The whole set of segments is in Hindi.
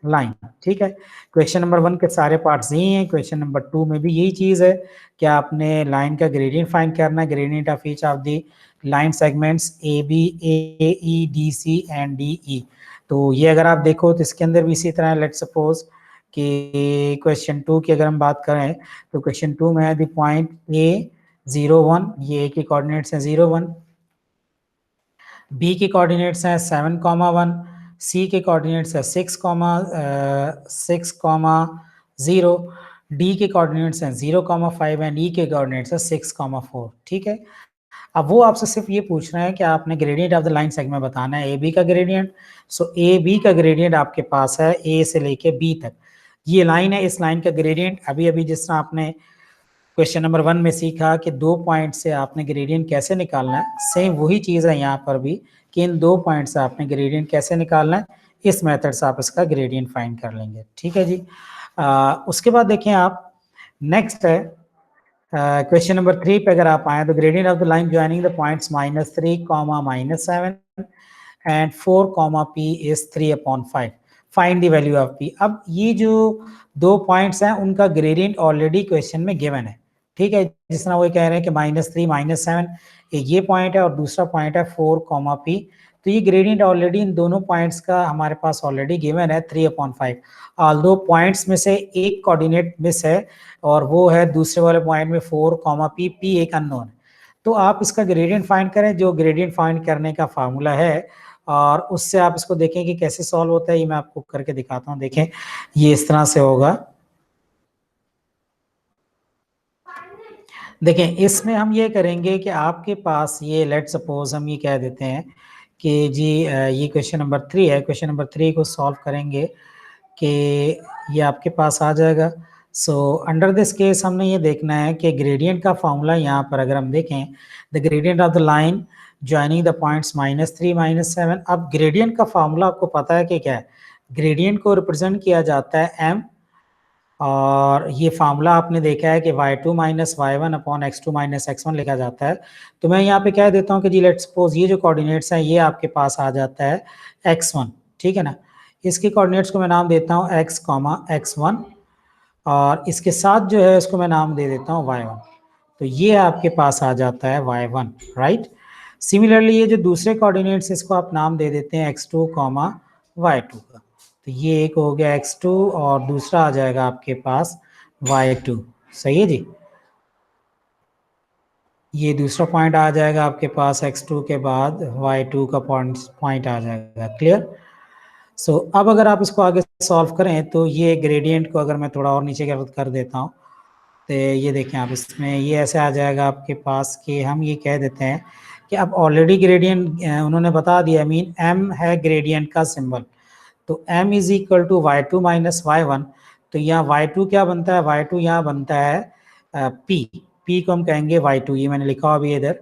लाइन, ठीक है। क्वेश्चन नंबर 1 के सारे पार्ट्स यही हैं। क्वेश्चन नंबर 2 में भी यही चीज है कि आपने लाइन का ग्रेडियंट फाइंड करना है, gradient of each of the line segments A B A E D C and D E. तो ये अगर आप देखो तो इसके अंदर भी इसी तरह, लेट्स सपोज कि क्वेश्चन 2 की अगर हम बात करें तो क्वेश्चन 2 में है द पॉइंट ए 0 1, ये ए के कोऑर्डिनेट्स हैं 0 1, बी के कोऑर्डिनेट्स हैं 7,1, सी के कोऑर्डिनेट्स है 6,0, डी के कोऑर्डिनेट्स हैं 0,5 एंड ई के कोऑर्डिनेट्स है 6,4, ठीक है। अब वो आपसे सिर्फ ये पूछ रहे हैं कि आपने gradient of the line segment बताना है, ए बी का ग्रेडियंट। सो ए बी का ग्रेडियंट आपके पास है ए से लेके बी तक, ये लाइन है, इस लाइन का ग्रेडियंट अभी अभी जिस तरह आपने क्वेश्चन नंबर 1 में सीखा कि 2 पॉइंट से आपने ग्रेडियंट कैसे निकालना है, सेम वही चीज़ है यहाँ पर भी कि इन 2 पॉइंट से आपने ग्रेडियंट कैसे निकालना है, इस मेथड से आप इसका ग्रेडियंट फाइंड कर लेंगे, ठीक है जी। उसके बाद देखें आप, नेक्स्ट है क्वेश्चन नंबर 3 पे अगर आप आए तो gradient of the line joining the points -3, -7 and 4, p is 3/5, find the value of p। अब ये जो 2 पॉइंट्स हैं उनका ग्रेडियंट ऑलरेडी क्वेश्चन में गिवन है, ठीक है। जिस तरह वो कह रहे हैं कि -3 -7 ये पॉइंट है और दूसरा पॉइंट है 4, p, तो ये ग्रेडियंट ऑलरेडी इन दोनों पॉइंट्स का हमारे पास ऑलरेडी गिवन है 3/5। ऑल्दो पॉइंट्स में से एक कोऑर्डिनेट मिस है और वो है दूसरे वाले पॉइंट में 4, p एक अननोन है। तो आप इसका ग्रेडियंट फाइंड करें, जो ग्रेडियंट फाइंड करने का फार्मूला है, और उससे आप इसको देखें कि कैसे सॉल्व होता है। ये मैं आपको करके दिखाता हूँ, देखें ये इस तरह से होगा। देखें इसमें हम ये करेंगे कि आपके पास ये लेट सपोज हम ये कह देते हैं कि जी ये क्वेश्चन नंबर 3 है, क्वेश्चन नंबर 3 को सॉल्व करेंगे कि ये आपके पास आ जाएगा। सो अंडर दिस केस हमने ये देखना है कि ग्रेडियंट का फॉर्मूला यहाँ पर अगर हम देखें, the gradient of the line joining the points -3 -7। अब ग्रेडियंट का फॉर्मूला आपको पता है कि क्या है, ग्रेडियंट को रिप्रेजेंट किया जाता है m, और ये फार्मूला आपने देखा है कि y2 - y1 upon x2 - x1 लिखा जाता है। तो मैं यहाँ पे कह देता हूँ कि जी लेट्स सपोज ये जो कोऑर्डिनेट्स हैं ये आपके पास आ जाता है x1, ठीक है ना। इसके कोऑर्डिनेट्स को मैं नाम देता हूँ x, x1, और इसके साथ जो है इसको मैं नाम दे देता हूँ y1। तो ये आपके पास आ जाता है y1, राइट। सिमिलरली ये जो दूसरे कोऑर्डिनेट्स इसको आप नाम दे देते हैं x2, y2 का। तो ये एक हो गया x2 और दूसरा आ जाएगा आपके पास y2, सही है जी। ये दूसरा पॉइंट आ जाएगा आपके पास x2 के बाद y2 का पॉइंट आ जाएगा, क्लियर। सो अब अगर आप इसको आगे सॉल्व करें तो ये ग्रेडियंट को अगर मैं थोड़ा और नीचे कर देता हूँ तो ये देखें आप, इसमें ये ऐसे आ जाएगा आपके पास कि हम ये कह देते हैं कि अब ऑलरेडी ग्रेडियंट उन्होंने बता दिया, मीन m है ग्रेडियंट का सिंबल, तो m is equal to y2 - y1। तो यहाँ y2 क्या बनता है, y2 यहाँ बनता है p को हम कहेंगे y2, ये मैंने लिखा अभी इधर,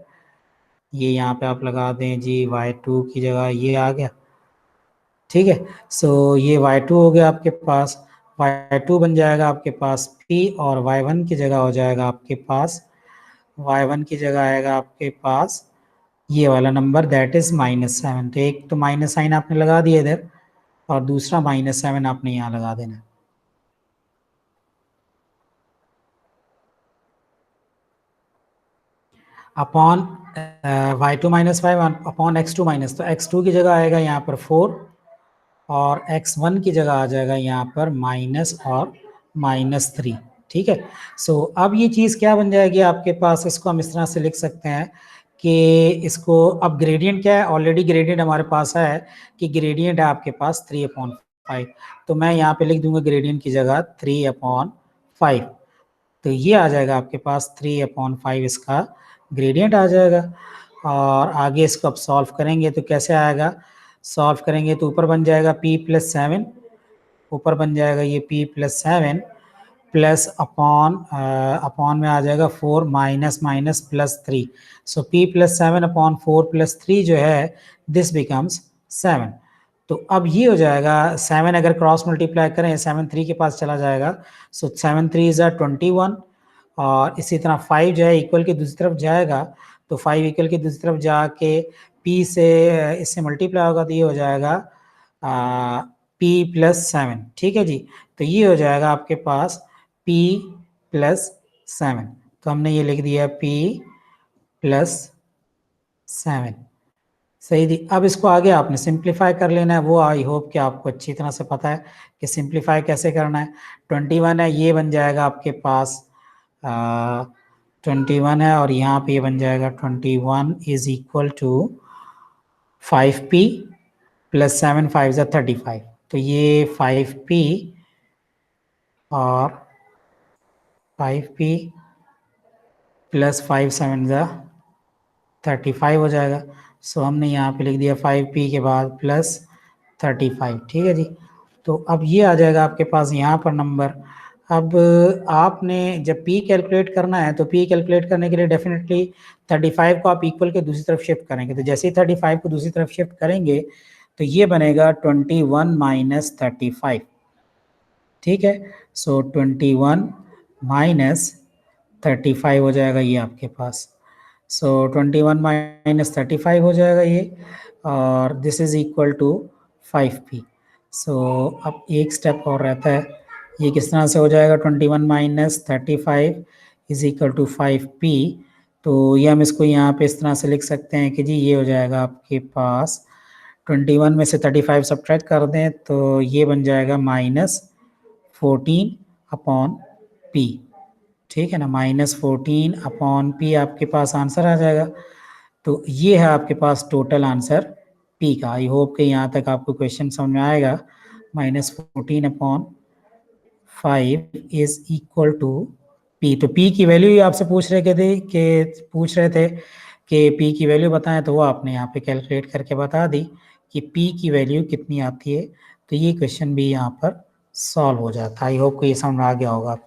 ये यहाँ पे आप लगा दें जी y2 की जगह ये आ गया, ठीक है। सो ये y2 हो गया आपके पास, y2 बन जाएगा आपके पास p, और y1 की जगह हो जाएगा आपके पास, y1 की जगह आएगा आपके पास ये वाला नंबर दैट इज -7। तो एक तो माइनस साइन आपने लगा दिया इधर और दूसरा -7 आपने यहाँ लगा देना। Upon y2 - y1 upon x2 minus, तो x2 की जगह आएगा यहाँ पर 4 और x1 की जगह आ जाएगा यहाँ पर माइनस और -3, ठीक है। सो अब ये चीज़ क्या बन जाएगी आपके पास, इसको हम इस तरह से लिख सकते हैं कि इसको, अब ग्रेडियंट क्या है, ऑलरेडी ग्रेडियंट हमारे पास है कि ग्रेडियंट है आपके पास 3/5, तो मैं यहाँ पे लिख दूंगा ग्रेडियंट की जगह 3/5। तो ये आ जाएगा आपके पास 3/5 इसका ग्रेडियंट आ जाएगा। और आगे इसको अब सॉल्व करेंगे तो कैसे आएगा, सॉल्व करेंगे तो ऊपर बन जाएगा p+7, ऊपर बन जाएगा ये p+7 प्लस अपॉन में आ जाएगा 4 माइनस +3। सो p+7 अपॉन 4+3 जो है दिस बिकम्स 7। तो अब ये हो जाएगा 7, अगर क्रॉस मल्टीप्लाई करें 7 3 के पास चला जाएगा, सो 7 3 इज 21, और इसी तरह 5 जो है इक्वल की दूसरी तरफ जाएगा, तो 5 इक्वल की दूसरी तरफ जाके p से इससे मल्टीप्लाई होगा तो ये हो जाएगा p प्लस 7, ठीक है जी। तो ये हो जाएगा आपके पास p प्लस 7, तो हमने ये लिख दिया p प्लस 7, सही थी। अब इसको आगे आपने सिंप्लीफाई कर लेना है, वो आई होप कि आपको अच्छी तरह से पता है कि सिंप्लीफाई कैसे करना है। 21 है, ये बन जाएगा आपके पास 21 है, और यहाँ पे ये बन जाएगा 21 is equal to 5p plus 7 5 ज़ा 35, तो ये 5p और 5p प्लस 5 7 ज़ा 35 हो जाएगा। सो हमने यहाँ पे लिख दिया 5p के बाद प्लस 35, ठीक है जी। तो अब ये आ जाएगा आपके पास यहाँ पर नंबर। अब आपने जब p कैलकुलेट करना है तो p कैलकुलेट करने के लिए डेफिनेटली 35 को आप इक्वल के दूसरी तरफ शिफ्ट करेंगे, तो जैसे ही 35 को दूसरी तरफ शिफ्ट करेंगे तो ये बनेगा 21 माइनस 35, ठीक है। सो 21 माइनस 35 हो जाएगा ये आपके पास। सो 21 माइनस 35 हो जाएगा ये, और this is equal to 5p। So अब एक स्टेप और रहता है, ये किस तरह से हो जाएगा 21 minus 35 is equal to 5p। तो ये हम इसको यहाँ पे इस तरह से लिख सकते हैं कि जी ये हो जाएगा आपके पास 21 में से 35 सब्ट्रैक्ट कर दें तो ये बन जाएगा माइनस 14 अपॉन p, ठीक है ना। माइनस 14 अपॉन p आपके पास आंसर आ जाएगा। तो ये है आपके पास टोटल आंसर p का। आई होप कि यहाँ तक आपको क्वेश्चन समझ में आएगा। Minus 14 upon 5 is equal to p। तो p की वैल्यू ही आपसे पूछ रहे थे कि p की वैल्यू बताएं, तो वो आपने यहाँ पे कैलकुलेट करके बता दी कि p की वैल्यू कितनी आती है। तो ये क्वेश्चन भी यहाँ पर सॉल्व हो जाता है। आई होप को ये समझ में आ गया होगा।